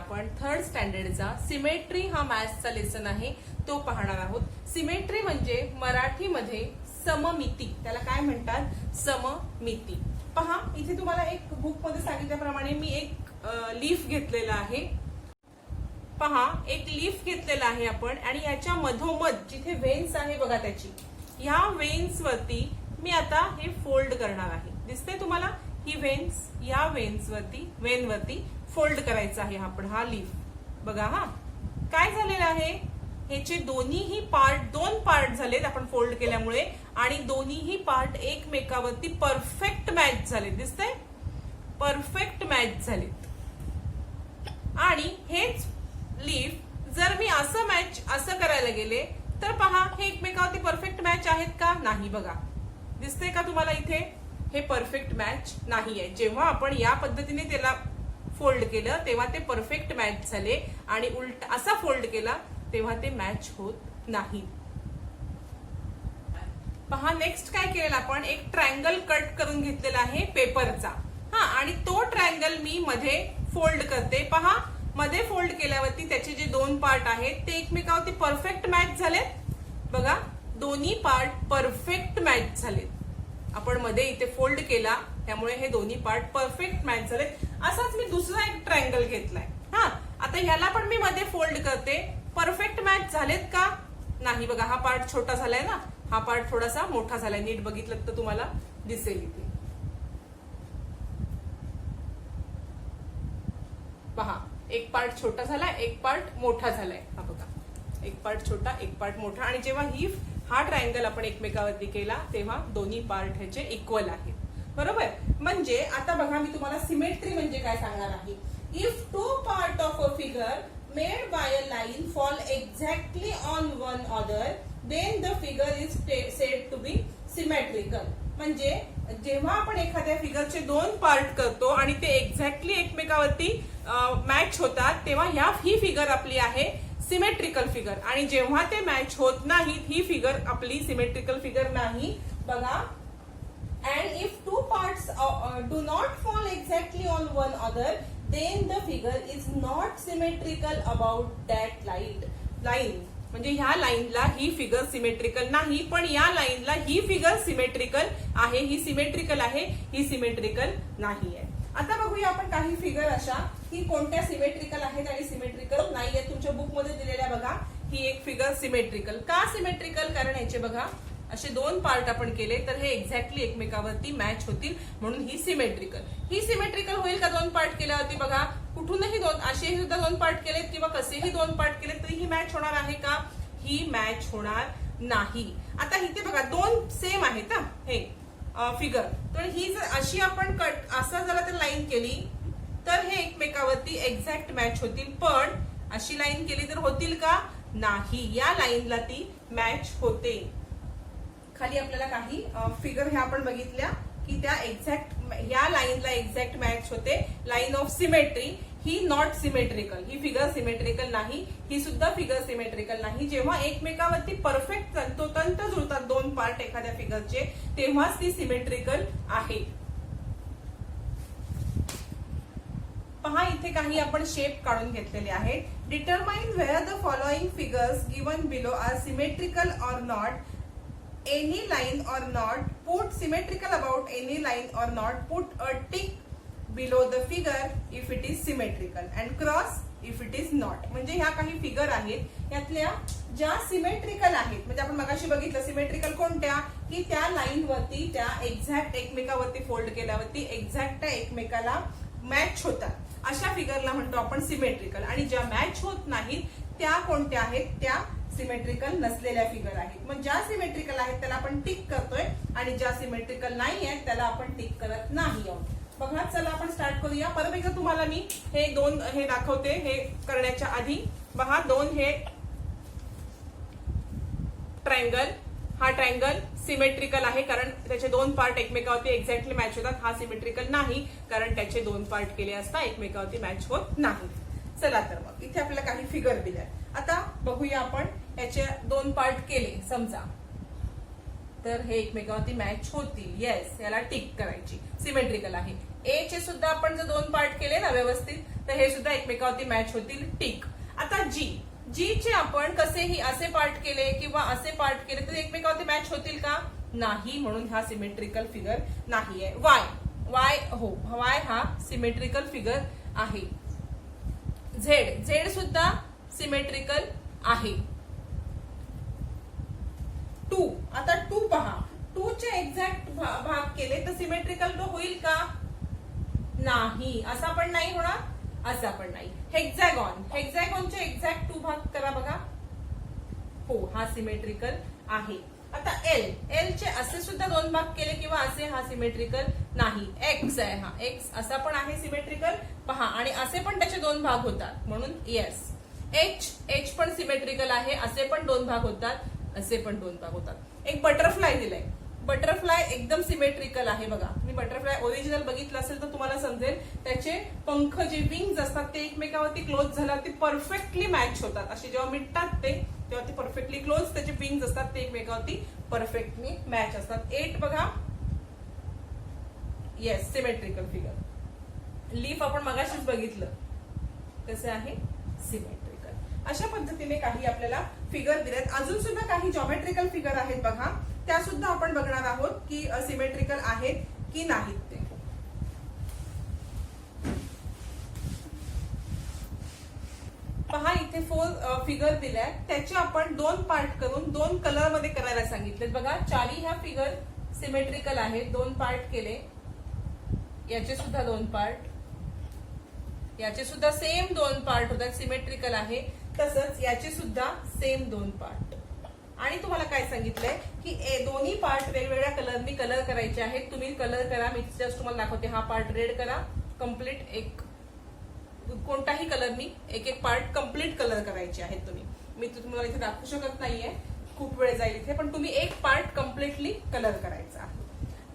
आपण third स्टँडर्डचा symmetry हा मॅथ्सचा lesson आहे तो पाहणार आहोत. सिमेट्री म्हणजे मराठीमध्ये सममिती, त्याला काय म्हणतात? सममिती. पहा इथे तुम्हाला एक बुक मध्ये सांगितल्याप्रमाणे मी एक लीफ घेतलेला आहे. पहा एक लीफ घेतलेला आहे आपण आणि याच्या मधोमध जिथे वेन्स आहे बघा त्याची, ह्या वेन्स वरती मी आता हे फोल्ड करणार आहे. दिसतंय तुम्हाला? ही वेन्स या वेन वरती फोल्ड करायचा आहे आपण हा लीफ. बघा हा काय झालेलं आहे, ह्याचे दोन्हीही पार्ट दोन पार्ट झालेत आपण फोल्ड केल्यामुळे आणि दोन्हीही पार्ट एकमेकावरती परफेक्ट मॅच झाले. दिसतंय? परफेक्ट मॅच झाले. आणि हेच लीफ जर मी असं करायला गेले तर पहा हे एकमेकावरती परफेक्ट मॅच आहेत का? नाही. बघा दिसतंय का तुम्हाला इथे? हे परफेक्ट मॅच नाही आहे. जेव्हा आपण या पद्धतीने त्याला फोल्ड केलं तेव्हा ते परफेक्ट मॅच झाले आणि उलट असा फोल्ड केला तेव्हा ते मॅच होत नाही. पहा नेक्स्ट काय केलेलं आपण, एक ट्रायंगल कट करून घेतलेला आहे पेपरचा. हा आणि तो ट्रायंगल मी मध्ये फोल्ड करते. पहा मध्ये फोल्ड केल्यावरती त्याचे जे दोन पार्ट आहेत ते एकमेकावरती परफेक्ट मॅच झालेत. बघा दोन्ही पार्ट परफेक्ट मॅच झालेत. आपण मध्ये इथे फोल्ड केला त्यामुळे हे दोन्ही पार्ट परफेक्ट मॅच झालेत. असाच मी दुसरा एक ट्रायंगल घेतलाय. हा आता ह्याला पण मी मध्ये फोल्ड करते. परफेक्ट मॅच झालेत का? नाही. बघा हा पार्ट छोटा झालाय ना, हा पार्ट थोडासा मोठा झालाय. नीट बघितलं तर तुम्हाला दिसेल इथे. पहा एक पार्ट छोटा झालाय, एक पार्ट मोठा झालाय. हा बघा एक पार्ट छोटा, एक पार्ट मोठा. आणि जेव्हा हा ट्रायंगल आपण एकमेकावरती केला तेव्हा दोन्ही पार्ट ह्याचे इक्वल आहेत. बरोबर? म्हणजे आता बघा मी तुम्हाला सिमेट्री म्हणजे काय सांगणार आहे. If two part of a figure made by a line fall exactly on one other then the figure is said to be symmetrical. म्हणजे जेव्हा आपण एखाद्या फिगरचे दोन पार्ट करतो आणि ते एक्झॅक्टली एकमेकावरती मॅच होतात तेव्हा ही फिगर आपली आहे सिमेट्रिकल फिगर. आणि जेव्हा ते मॅच होत नाहीत ही फिगर आपली सिमेट्रिकल फिगर नाही. बघा and if two parts do not fall exactly on one other then the figure is not symmetrical about that line. म्हणजे ह्या लाईनला ही फिगर सिमेट्रिकल नाही पण या लाईनला ही फिगर सिमेट्रिकल आहे. ही सिमेट्रिकल आहे, ही सिमेट्रिकल नाही आहे. आता बघूया आपण काही फिगर अशा की कोणत्या सिमेट्रिकल आहेत आणि सिमेट्रिकल नाही आहेत. तुमच्या बुक मध्ये दिलेल्या बघा ही एक फिगर सिमेट्रिकल. का सिमेट्रिकल? कारण याचे बघा असे दोन पार्ट आपण केले तर हे एक्झॅक्टली एकमेकावरती मॅच होतील म्हणून ही सिमेट्रिकल. ही सिमेट्रिकल होईल का दोन पार्ट केल्यावरती? बघा कुठूनही दोन असे सुद्धा दोन पार्ट केलेत किंवा कसेही दोन पार्ट केलेत तरी ही मॅच होणार आहे का? ही मॅच होणार नाही. आता इथे बघा दोन सेम आहेत हे फिगर. तर ही जर अशी आपण कट असं जरा तर लाईन केली तर हे एकमेकावरती एक्झॅक्ट मॅच होतील. पण अशी लाईन केली तर होतील का? नाही. या लाईनला ती मॅच होते. खाली आपल्याला काही फिगर ह्या आपण बघितल्या की त्या एक्झॅक्ट या लाईनला एक्झॅक्ट मॅच होते. Line of symmetry he not symmetrical. He figure symmetrical नाही, ही सुद्धा फिगर सिमेट्रिकल नाही. जेव्हा एकमेकावरती परफेक्ट तंतोतंत जुळतात दोन पार्ट एखाद्या फिगरचे तेव्हाच ती सिमेट्रिकल आहे. पहा इथे काही आपण शेप काढून घेतलेले आहेत. Determine where the following figures given below are symmetrical or not. Any line or not, put symmetrical about any line or not, put a tick below the figure if it is symmetrical and cross if it is not. म्हणजे ह्या काही figure आहेत यातल्या ज्या symmetrical आहेत म्हणजे आपण मगाशी बघितलं सिमेट्रिकल कोणत्या की त्या लाईन वरती त्या एक्झॅक्ट एकमेकावरती फोल्ड केल्यावरती एक्झॅक्ट एकमेकाला मॅच होतात अशा फिगरला म्हणतो आपण सिमेट्रिकल. आणि ज्या मॅच होत नाहीत त्या कोणत्या आहेत? त्या सिमेट्रिकल नसलेल्या फिगर आहेत. मग ज्या सिमेट्रिकल आहेत त्याला आपण टिक करतोय आणि ज्या सिमेट्रिकल नाही आहेत त्याला आपण टिक करत नाही आहोत. बघा चला आपण स्टार्ट करूया. परत एकदा तुम्हाला मी हे दोन हे दाखवते. हे करण्याच्या आधी बघा दोन हे ट्रायंगल, हा ट्रायंगल सिमेट्रिकल आहे कारण त्याचे दोन पार्ट एकमेकावरती एक्झॅक्टली मॅच होतात. हा सिमेट्रिकल नाही कारण त्याचे दोन पार्ट केले असता एकमेकावरती मॅच होत नाही. चला तर मग इथे आपल्याला काही फिगर दिल्या. आता बघूया आपण याचे दोन पार्ट केले समजा तर हे एकमेकावरती मॅच होतील. येस, याला टिक करायची, सिमेट्रिकल आहे. ए चे सुद्धा आपण जर दोन पार्ट केले ना व्यवस्थित तर हे सुद्धा एकमेकावरती मॅच होतील, टिक. आता जी चे आपण कसेही असे पार्ट केले किंवा असे पार्ट केले तर एकमेकावरती मॅच होतील का? नाही, म्हणून हा सिमेट्रिकल फिगर नाहीये. वाय हा सिमेट्रिकल फिगर आहे. झेड सुद्धा सिमेट्रिकल आहे. 2, आता 2 पहा, 2 चे एक्झॅक्ट भाग केले तर सिमेट्रिकल होईल का? नाही, असा पण नाही होणार, असा पण नाही. हेक्झॅगॉनचे एक्झॅक्ट 2 भाग करा बघा. हो, हा सिमेट्रिकल आहे. आता एल चे असे सुद्धा 2 भाग केले किंवा असे, हा सिमेट्रिकल नाही. एक्स आहे, हा एक्स असा पण आहे सिमेट्रिकल पहा, आणि असे पण त्याचे 2 भाग होतात म्हणून येस. एच पण सिमेट्रिकल आहे, असे पण 2 भाग होतात, असे पण 2 भाग होतात. एक बटरफ्लाय दिलाय, बटरफ्लाय एकदम सिमेट्रिकल आहे बघा. तुम्ही बटरफ्लाय ओरिजिनल बघितलं असेल तर तुम्हाला समजेल त्याचे पंख जे विंग्स असतात ते एकमेकावरती क्लोज झाल्यावर ते परफेक्टली मॅच होतात. असे जेव्हा मिटतात ते तेव्हा ते परफेक्टली क्लोज त्याचे विंग्स असतात ते एकमेकावरती परफेक्टली मॅच असतात. 8 बघा, येस सिमेट्रिकल फिगर. लीफ आपण मगाशीच बघितलं कसं आहे, सिमेट्रिकल. अशा पद्धतीने काही आपल्याला फिगर दिलेत. अजून सुद्धा काही जॉमेट्रिकल फिगर आहेत बघा, त्या सुद्धा आपण बघणार आहोत की सिमेट्रिकल आहेत की नाहीत ते. पहा, इथे 4 फिगर दिल्या, त्याचे आपण 2 पार्ट करून 2 कलर मध्ये करायला सांगितले बघा. चारही ह्या फिगर सिमेट्रिकल आहेत, 2 पार्ट केले. याचे सुद्धा 2 पार्ट, याचे सुद्धा सेम 2 पार्ट होतात, सिमेट्रिकल आहे. तसंच याचे सुद्धा सेम 2 पार्ट. आणि तुम्हाला काय सांगितलंय की दोन्ही पार्ट वेगवेगळ्या कलरनी कलर करायचे आहेत. तुम्ही कलर करा, मी जस्ट तुम्हाला दाखवते. हा पार्ट रेड करा, कम्प्लीट एक कोणताही कलरनी एक पार्ट कम्प्लीट कलर करायचे आहेत तुम्ही. मी तुम्हाला इथे दाखवू शकत नाहीये, खूप वेळ जाईल इथे, पण तुम्ही एक पार्ट कम्प्लिटली कलर करायचा आहे.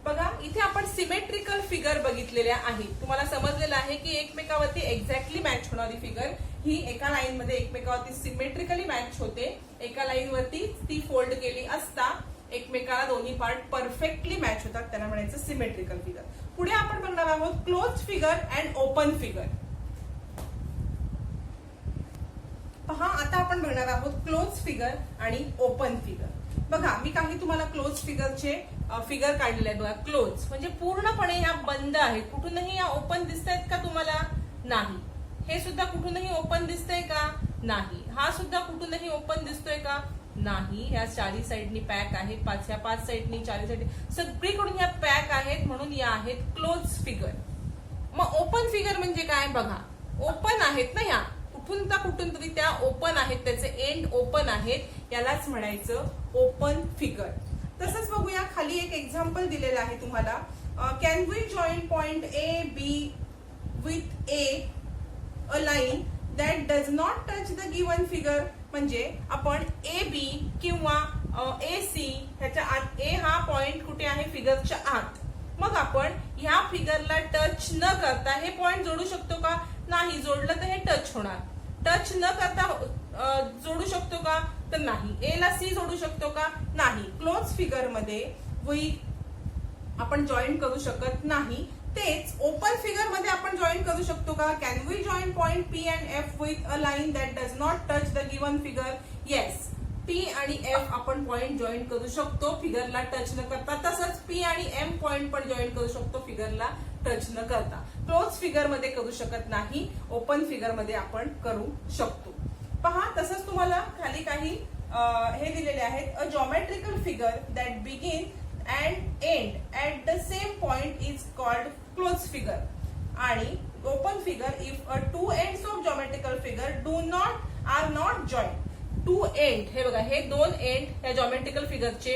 बघा, इथे आपण सिमेट्रिकल फिगर बघितलेल्या आहेत. तुम्हाला समजलेलं आहे की एकमेकावरती एक्झॅक्टली मॅच होणारी फिगर ही एका लाईन मध्ये एकमेकावरती सिमेट्रिकली मॅच होते. एका लाईन वरती ती फोल्ड केली असता एकमेकाला दोन्ही पार्ट परफेक्टली मॅच होतात, त्यांना म्हणायचं सिमेट्रिकल फिगर. पुढे आपण बघणार आहोत close figure and open figure. पहा, आता आपण बघणार आहोत क्लोज फिगर आणि ओपन फिगर. बघा, मी काही तुम्हाला क्लोज फिगरचे फिगर काढलेले आहेत बघा. क्लोज म्हणजे पूर्णपणे ह्या बंद आहेत, कुठूनही या ओपन दिसतायत का तुम्हाला? नाही. हे सुद्धा कुठूनही ओपन दिसतंय का? नाही. हा सुद्धा कुठूनही ओपन दिसतोय का? नाही. ह्या चारी साईडनी पॅक आहेत, 5 साईडनी, चारी साईडनी सगळीकडून ह्या पॅक आहेत, म्हणून या आहेत क्लोज फिगर. मग ओपन फिगर म्हणजे काय? बघा, ओपन आहेत ना, ह्या कुठून तर कुठून तरी त्या ओपन आहेत, त्याचे एंड ओपन आहेत, यालाच म्हणायचं ओपन फिगर. तसंच बघूया, खाली एक एक्झाम्पल दिलेलं आहे तुम्हाला. Can we join point A B with a line that does not touch the given figure. म्हणजे आपण ए बी किंवा ए सी ह्याच्या आत, ए हा पॉइंट कुठे आहे? फिगरच्या आत. मग आपण ह्या फिगरला टच न करता हे पॉइंट जोडू शकतो का? नाही. जोडलं तर हे टच होणार. टच न करता जोडू शकतो का? तर नाही. ए ला सी जोडू शकतो का? नाही. क्लोज फिगर मध्ये आपण जॉईन करू शकत नाही. तेच ओपन फिगर मध्ये आपण जॉईन करू शकतो का? Can we join point P and F with a line that does not touch the given figure. Yes, P आणि एफ आपण पॉइंट जॉईन करू शकतो फिगरला टच न करता. तसंच पी आणि एम पॉइंट पण जॉईन करू शकतो फिगरला टच न करता. क्लोज फिगर मध्ये करू शकत नाही, ओपन फिगर मध्ये आपण करू शकतो. पहा, तसंच तुम्हाला खाली काही हे दिलेले आहेत. A geometrical figure that begin and end at the same point is called close figure. आणि open figure if a 2 ends of geometrical figure are not join. 2 end, हे बघा, हे 2 एंड या जॉमेट्रिकल फिगरचे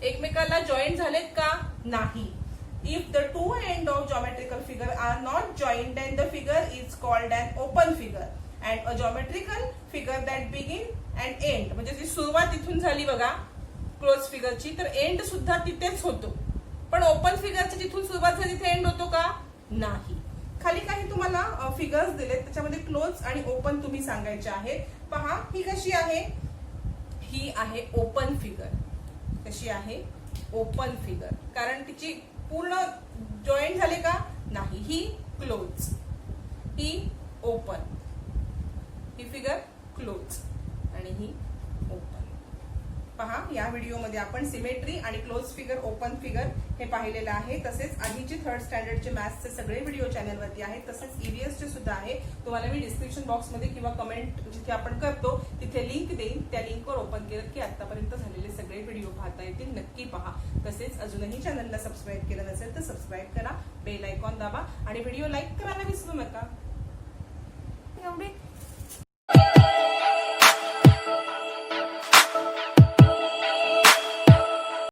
एकमेकाला जॉईन झालेत का? नाही. If the 2 ends of geometrical figure are not joined, then the figure is called an open figure. And a geometrical figure that begin and end, म्हणजे जी सुरुवात इथून झाली बघा क्लोज फिगरची, तर एंड सुद्धा तिथेच होतो. पण ओपन फिगरची जिथून सुरुवात झाली तिथे एंड होतो का? नाही. खाली काही तुम्हाला फिगर्स दिलेत, त्याच्यामध्ये क्लोज आणि ओपन तुम्ही सांगायचे आहेत. पहा, ही कशी आहे? ही आहे ओपन फिगर. कशी आहे? ओपन फिगर, कारण तिची पूर्ण जॉईंट झाले का नाही. ही क्लोज, ही ओपन, ही फिगर क्लोज आणि ही ओपन. पहा, या व्हिडिओमध्ये आपण सिमेट्री आणि क्लोज फिगर, ओपन फिगर हे पाहिलेलं आहे. तसेच आधीचे 3rd स्टँडर्डचे मॅथ्सचे सगळे व्हिडिओ चॅनलवरती आहेत. तसेच ईव्हीएसचे सुद्धा आहे. तुम्हाला मी डिस्क्रिप्शन बॉक्समध्ये किंवा कमेंट जिथे आपण करतो तिथे लिंक देईन. त्या लिंकवर ओपन केलं की आतापर्यंत झालेले सगळे व्हिडिओ पाहता येतील. नक्की पहा. तसेच अजूनही चॅनलला सबस्क्राईब केलं नसेल तर सबस्क्राईब करा, बेल आयकॉन दाबा आणि व्हिडिओ लाईक करायला विसरू नका. एवढे